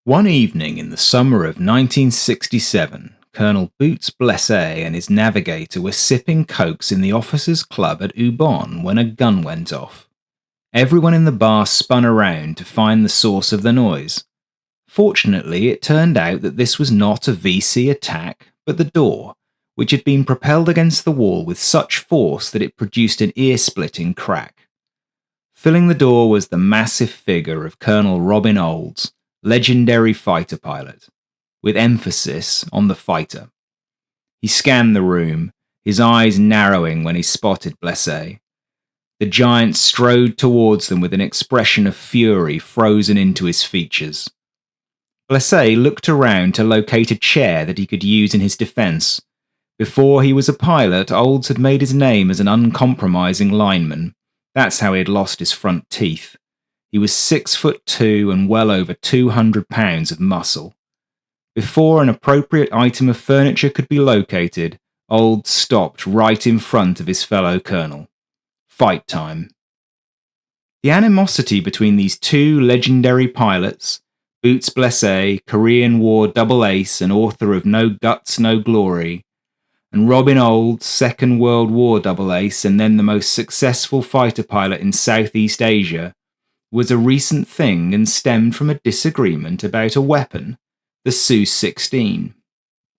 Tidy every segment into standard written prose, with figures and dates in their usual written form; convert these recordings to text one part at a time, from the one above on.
One evening in the summer of 1967, Colonel Boots Blesse and his navigator were sipping cokes in the officers' club at Ubon when a gun went off. Everyone in the bar spun around to find the source of the noise. Fortunately, it turned out that this was not a VC attack, but the door, which had been propelled against the wall with such force that it produced an ear-splitting crack. Filling the door was the massive figure of Colonel Robin Olds, legendary fighter pilot, with emphasis on the fighter. He scanned the room, his eyes narrowing when he spotted Blesse. The giant strode towards them with an expression of fury frozen into his features. Blesse looked around to locate a chair that he could use in his defense. Before he was a pilot, Olds had made his name as an uncompromising lineman. That's how he had lost his front teeth. He was 6'2" and well over 200 pounds of muscle. Before an appropriate item of furniture could be located, Olds stopped right in front of his fellow colonel. Fight time. The animosity between these two legendary pilots, Boots Blesse, Korean War double ace and author of No Guts, No Glory, and Robin Olds, Second World War double ace and then the most successful fighter pilot in Southeast Asia, was a recent thing and stemmed from a disagreement about a weapon, the Su-16.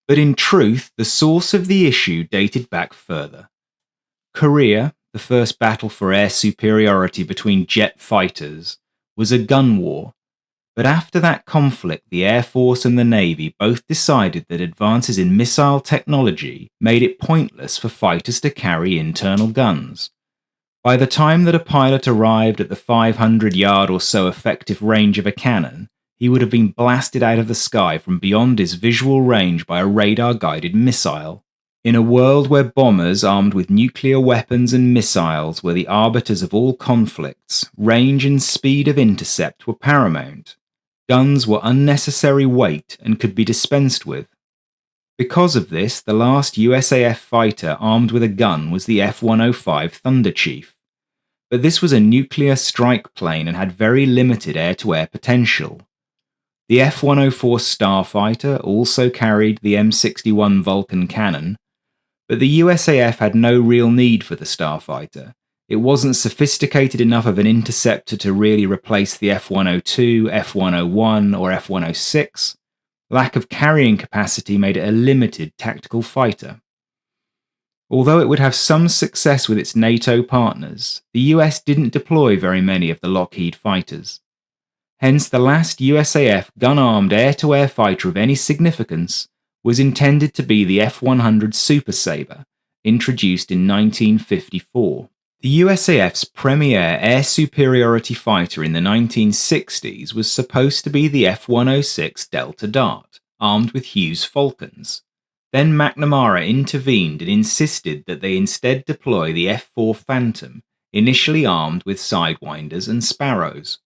But in truth, the source of the issue dated back further. Korea, the first battle for air superiority between jet fighters, was a gun war. But after that conflict, the Air Force and the Navy both decided that advances in missile technology made it pointless for fighters to carry internal guns. By the time that a pilot arrived at the 500-yard or so effective range of a cannon, he would have been blasted out of the sky from beyond his visual range by a radar-guided missile. In a world where bombers armed with nuclear weapons and missiles were the arbiters of all conflicts, range and speed of intercept were paramount. Guns were unnecessary weight and could be dispensed with. Because of this, the last USAF fighter armed with a gun was the F-105 Thunder Chief. But this was a nuclear strike plane and had very limited air-to-air potential. The F-104 Starfighter also carried the M61 Vulcan cannon, but the USAF had no real need for the Starfighter. It wasn't sophisticated enough of an interceptor to really replace the F-102, F-101, or F-106. Lack of carrying capacity made it a limited tactical fighter. Although it would have some success with its NATO partners, the US didn't deploy very many of the Lockheed fighters. Hence, the last USAF gun-armed air-to-air fighter of any significance was intended to be the F-100 Super Sabre, introduced in 1954. The USAF's premier air superiority fighter in the 1960s was supposed to be the F-106 Delta Dart, armed with Hughes Falcons. Then McNamara intervened and insisted that they instead deploy the F-4 Phantom, initially armed with Sidewinders and Sparrows.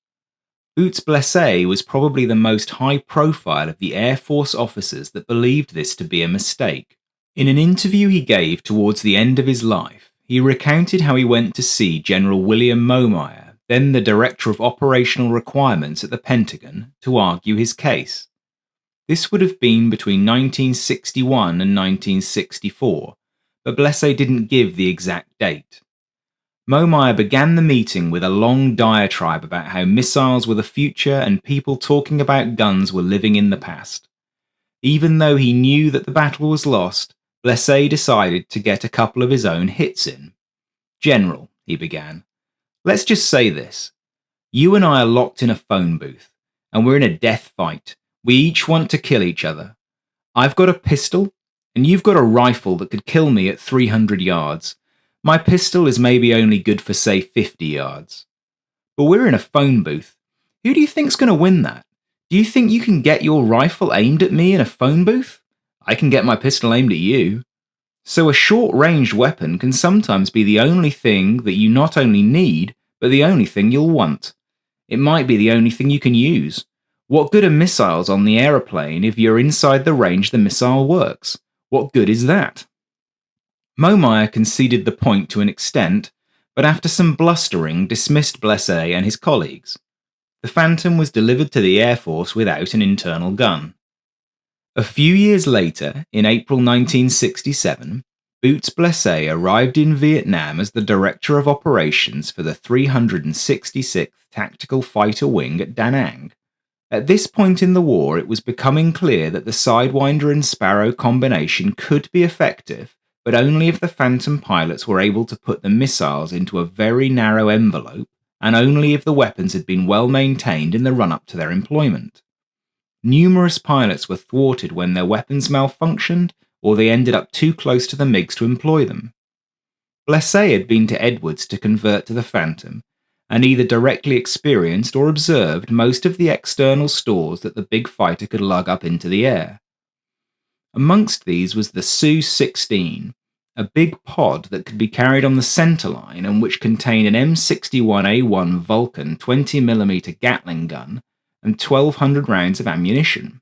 Boots Blesse was probably the most high-profile of the Air Force officers that believed this to be a mistake. In an interview he gave towards the end of his life, he recounted how he went to see General William Momeyer, then the Director of Operational Requirements at the Pentagon, to argue his case. This would have been between 1961 and 1964, but Blesse didn't give the exact date. Momeyer began the meeting with a long diatribe about how missiles were the future and people talking about guns were living in the past. Even though he knew that the battle was lost, Blesse decided to get a couple of his own hits in. "General," he began, "let's just say this. You and I are locked in a phone booth, and we're in a death fight. We each want to kill each other. I've got a pistol, and you've got a rifle that could kill me at 300 yards. My pistol is maybe only good for, say, 50 yards. But we're in a phone booth. Who do you think's going to win that? Do you think you can get your rifle aimed at me in a phone booth? I can get my pistol aimed at you. So a short-ranged weapon can sometimes be the only thing that you not only need, but the only thing you'll want. It might be the only thing you can use. What good are missiles on the aeroplane if you're inside the range the missile works? What good is that?" Momeyer conceded the point to an extent, but after some blustering dismissed Blesse and his colleagues. The Phantom was delivered to the Air Force without an internal gun. A few years later, in April 1967, Boots Blesse arrived in Vietnam as the Director of Operations for the 366th Tactical Fighter Wing at Da Nang. At this point in the war, it was becoming clear that the Sidewinder and Sparrow combination could be effective, but only if the Phantom pilots were able to put the missiles into a very narrow envelope, and only if the weapons had been well maintained in the run-up to their employment. Numerous pilots were thwarted when their weapons malfunctioned, or they ended up too close to the MiGs to employ them. Blesse had been to Edwards to convert to the Phantom, and either directly experienced or observed most of the external stores that the big fighter could lug up into the air. Amongst these was the Su-16, a big pod that could be carried on the centerline and which contained an M61A1 Vulcan 20mm Gatling gun and 1,200 rounds of ammunition.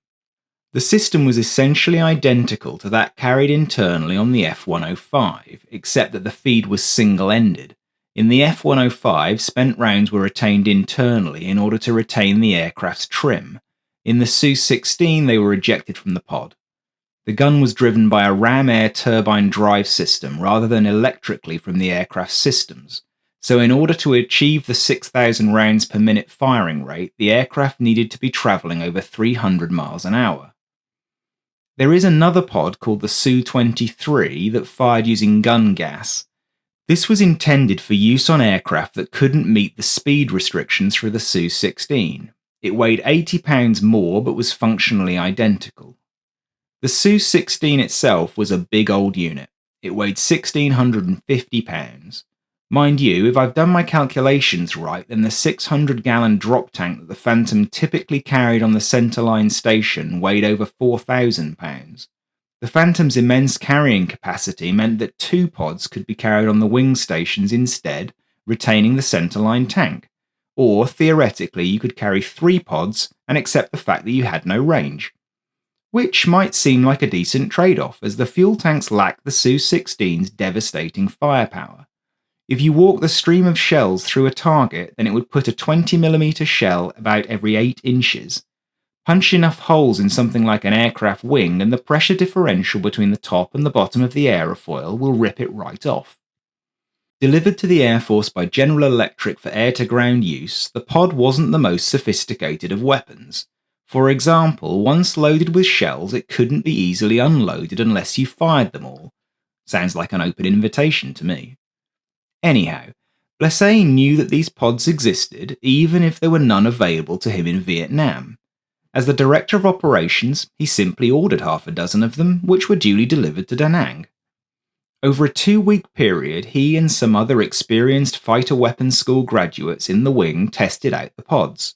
The system was essentially identical to that carried internally on the F-105, except that the feed was single-ended. In the F-105, spent rounds were retained internally in order to retain the aircraft's trim. In the Su-16, they were ejected from the pod. The gun was driven by a ram air turbine drive system rather than electrically from the aircraft's systems. So in order to achieve the 6,000 rounds per minute firing rate, the aircraft needed to be travelling over 300 miles an hour. There is another pod called the Su-23 that fired using gun gas. This was intended for use on aircraft that couldn't meet the speed restrictions for the Su-16. It weighed 80 pounds more but was functionally identical. The Su-16 itself was a big old unit. It weighed 1,650 pounds. Mind you, if I've done my calculations right, then the 600-gallon drop tank that the Phantom typically carried on the centerline station weighed over 4,000 pounds. The Phantom's immense carrying capacity meant that 2 pods could be carried on the wing stations instead, retaining the centerline tank. Or, theoretically, you could carry 3 pods and accept the fact that you had no range. Which might seem like a decent trade-off, as the fuel tanks lack the Su-16's devastating firepower. If you walk the stream of shells through a target, then it would put a 20mm shell about every 8 inches. Punch enough holes in something like an aircraft wing and the pressure differential between the top and the bottom of the aerofoil will rip it right off. Delivered to the Air Force by General Electric for air-to-ground use, the pod wasn't the most sophisticated of weapons. For example, once loaded with shells, it couldn't be easily unloaded unless you fired them all. Sounds like an open invitation to me. Anyhow, Blesse knew that these pods existed, even if there were none available to him in Vietnam. As the Director of Operations, he simply ordered half a dozen of them, which were duly delivered to Da Nang. Over a 2-week period, he and some other experienced fighter weapons school graduates in the wing tested out the pods.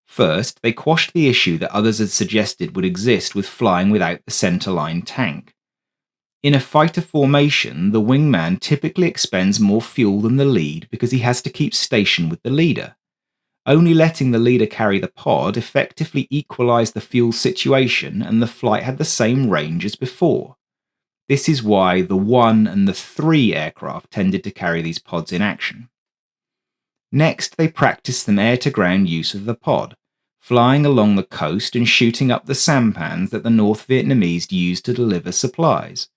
First, they quashed the issue that others had suggested would exist with flying without the centerline tank. In a fighter formation, the wingman typically expends more fuel than the lead because he has to keep station with the leader. Only letting the leader carry the pod effectively equalized the fuel situation and the flight had the same range as before. This is why the 1 and the 3 aircraft tended to carry these pods in action. Next, they practiced some air-to-ground use of the pod, flying along the coast and shooting up the sampans that the North Vietnamese used to deliver supplies.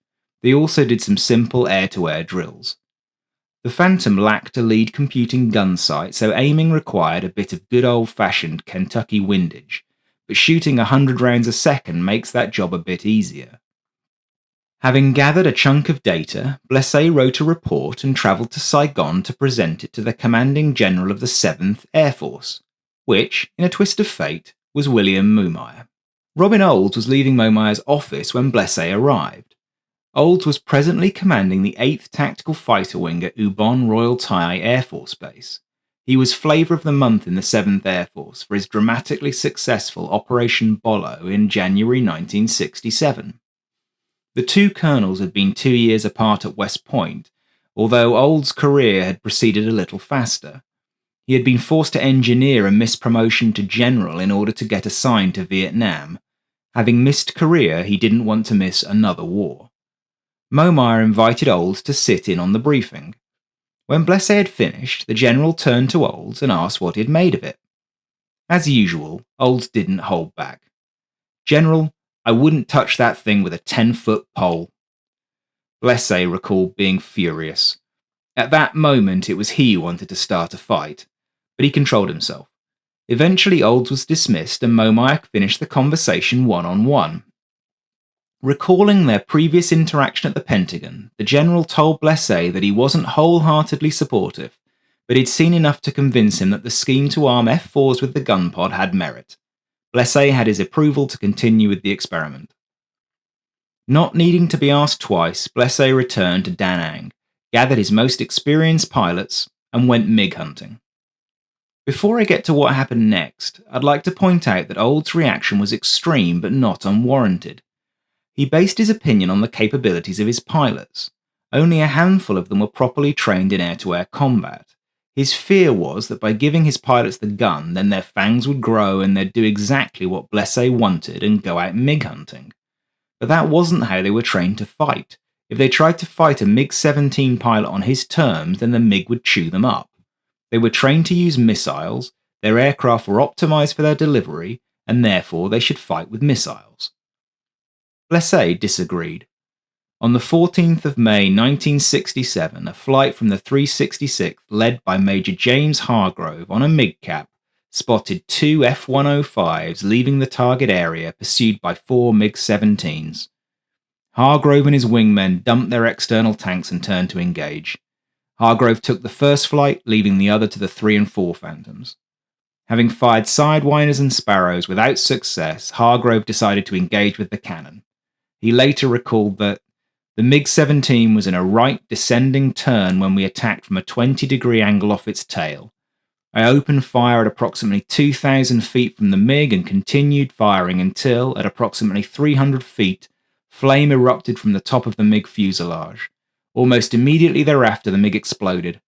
They also did some simple air-to-air drills. The Phantom lacked a lead computing gun sight, so aiming required a bit of good old-fashioned Kentucky windage, but shooting 100 rounds a second makes that job a bit easier. Having gathered a chunk of data, Blesse wrote a report and travelled to Saigon to present it to the commanding general of the 7th Air Force, which, in a twist of fate, was William Mumire. Robin Olds was leaving Mumire's office when Blesse arrived. Olds was presently commanding the 8th Tactical Fighter Wing at Ubon Royal Thai Air Force Base. He was Flavour of the Month in the 7th Air Force for his dramatically successful Operation Bolo in January 1967. The 2 colonels had been 2 years apart at West Point, although Olds' career had proceeded a little faster. He had been forced to engineer a missed promotion to general in order to get assigned to Vietnam. Having missed Korea, he didn't want to miss another war. Mumire invited Olds to sit in on the briefing. When Blesse had finished, the general turned to Olds and asked what he had made of it. As usual, Olds didn't hold back. "General, I wouldn't touch that thing with a 10-foot pole." Blesse recalled being furious. At that moment, it was he who wanted to start a fight, but he controlled himself. Eventually, Olds was dismissed and Momayak finished the conversation one-on-one. Recalling their previous interaction at the Pentagon, the general told Blesse that he wasn't wholeheartedly supportive, but he'd seen enough to convince him that the scheme to arm F-4s with the gun pod had merit. Blesse had his approval to continue with the experiment. Not needing to be asked twice, Blesse returned to Da Nang, gathered his most experienced pilots, and went MiG hunting. Before I get to what happened next, I'd like to point out that Olds' reaction was extreme but not unwarranted. He based his opinion on the capabilities of his pilots. Only a handful of them were properly trained in air-to-air combat. His fear was that by giving his pilots the gun, then their fangs would grow and they'd do exactly what Blesse wanted and go out MiG hunting. But that wasn't how they were trained to fight. If they tried to fight a MiG-17 pilot on his terms, then the MiG would chew them up. They were trained to use missiles, their aircraft were optimized for their delivery, and therefore they should fight with missiles. Blesse disagreed. On the 14th of May 1967, a flight from the 366th led by Major James Hargrove on a MiG cap spotted two F-105s leaving the target area pursued by four MiG-17s. Hargrove and his wingmen dumped their external tanks and turned to engage. Hargrove took the first flight, leaving the other to the 3 and 4 Phantoms. Having fired Sidewinders and Sparrows without success, Hargrove decided to engage with the cannon. He later recalled that the MiG-17 was in a right descending turn when we attacked from a 20-degree angle off its tail. I opened fire at approximately 2,000 feet from the MiG and continued firing until, at approximately 300 feet, flame erupted from the top of the MiG fuselage. Almost immediately thereafter, the MiG exploded.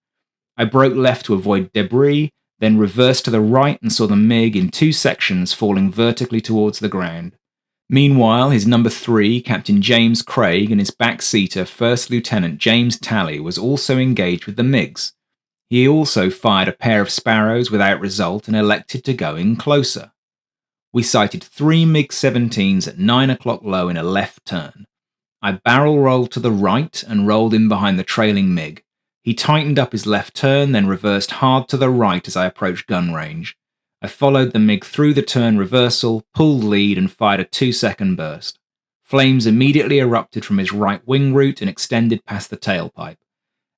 I broke left to avoid debris, then reversed to the right and saw the MiG in two sections falling vertically towards the ground. Meanwhile, his number 3, Captain James Craig, and his backseater, First Lieutenant James Talley, was also engaged with the MiGs. He also fired a pair of Sparrows without result and elected to go in closer. We sighted 3 MiG-17s at 9 o'clock low in a left turn. I barrel rolled to the right and rolled in behind the trailing MiG. He tightened up his left turn, then reversed hard to the right as I approached gun range. I followed the MiG through the turn reversal, pulled lead, and fired a 2-second burst. Flames immediately erupted from his right wing root and extended past the tailpipe.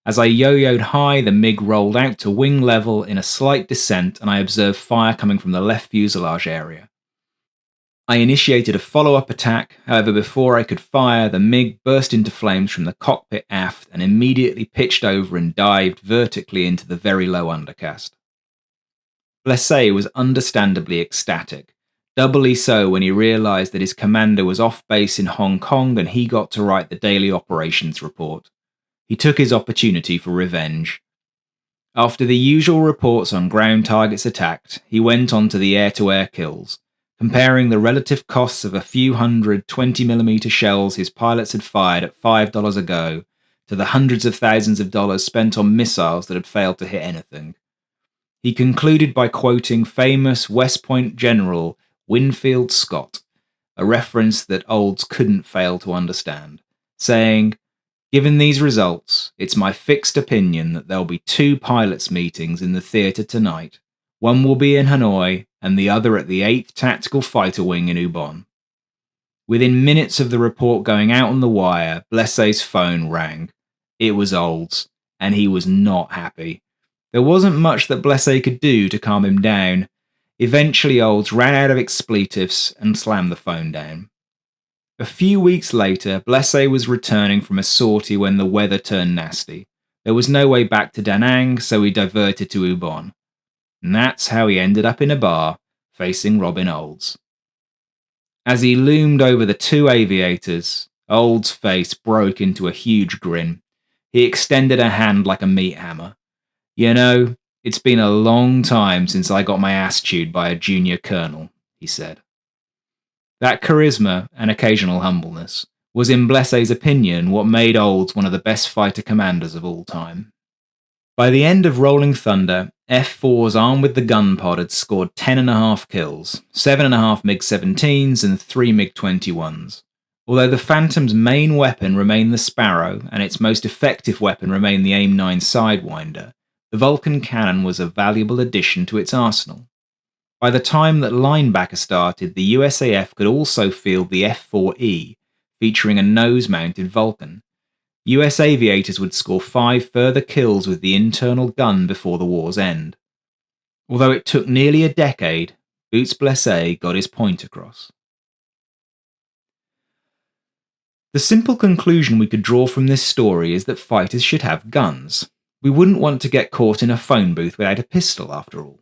As I yo-yoed high, the MiG rolled out to wing level in a slight descent, and I observed fire coming from the left fuselage area. I initiated a follow-up attack, however before I could fire, the MiG burst into flames from the cockpit aft and immediately pitched over and dived vertically into the very low undercast. Blesse was understandably ecstatic, doubly so when he realized that his commander was off base in Hong Kong and he got to write the daily operations report. He took his opportunity for revenge. After the usual reports on ground targets attacked, he went on to the air-to-air kills, comparing the relative costs of a few hundred 20mm shells his pilots had fired at $5 a go to the hundreds of thousands of dollars spent on missiles that had failed to hit anything. He concluded by quoting famous West Point General Winfield Scott, a reference that Olds couldn't fail to understand, saying, "Given these results, it's my fixed opinion that there'll be 2 pilots' meetings in the theatre tonight. One will be in Hanoi, and the other at the 8th Tactical Fighter Wing in Ubon." Within minutes of the report going out on the wire, Blesse's phone rang. It was Olds, and he was not happy. There wasn't much that Blesse could do to calm him down. Eventually, Olds ran out of expletives and slammed the phone down. A few weeks later, Blesse was returning from a sortie when the weather turned nasty. There was no way back to Da Nang, so he diverted to Ubon. And that's how he ended up in a bar, facing Robin Olds. As he loomed over the 2 aviators, Olds' face broke into a huge grin. He extended a hand like a meat hammer. "You know, it's been a long time since I got my ass chewed by a junior colonel," he said. That charisma and occasional humbleness was, in Blesse's opinion, what made Olds one of the best fighter commanders of all time. By the end of Rolling Thunder, F4s armed with the gun pod had scored 10.5 kills, 7.5 MiG-17s and 3 MiG-21s. Although the Phantom's main weapon remained the Sparrow and its most effective weapon remained the AIM-9 Sidewinder, the Vulcan cannon was a valuable addition to its arsenal. By the time that Linebacker started, the USAF could also field the F-4E, featuring a nose-mounted Vulcan. US aviators would score 5 further kills with the internal gun before the war's end. Although it took nearly a decade, Boots Blesse got his point across. The simple conclusion we could draw from this story is that fighters should have guns. We wouldn't want to get caught in a phone booth without a pistol, after all.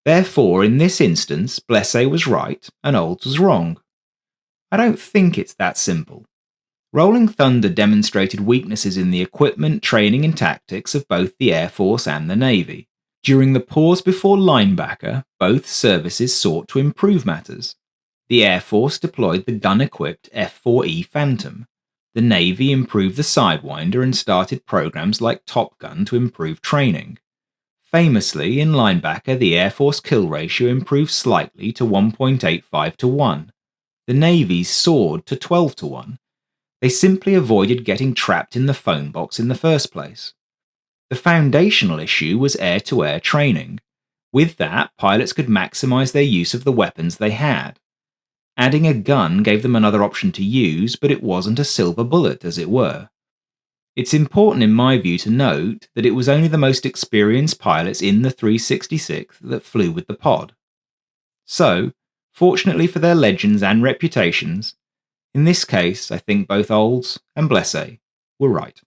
Therefore, in this instance, Blesse was right and Olds was wrong. I don't think it's that simple. Rolling Thunder demonstrated weaknesses in the equipment, training and tactics of both the Air Force and the Navy. During the pause before Linebacker, both services sought to improve matters. The Air Force deployed the gun-equipped F-4E Phantom. The Navy improved the Sidewinder and started programs like Top Gun to improve training. Famously, in Linebacker, the Air Force kill ratio improved slightly to 1.85 to 1. The Navy's soared to 12 to 1. They simply avoided getting trapped in the phone box in the first place. The foundational issue was air-to-air training. With that, pilots could maximize their use of the weapons they had. Adding a gun gave them another option to use, but it wasn't a silver bullet, as it were. It's important in my view to note that it was only the most experienced pilots in the 366 that flew with the pod. So, fortunately for their legends and reputations, in this case I think both Olds and Blesse were right.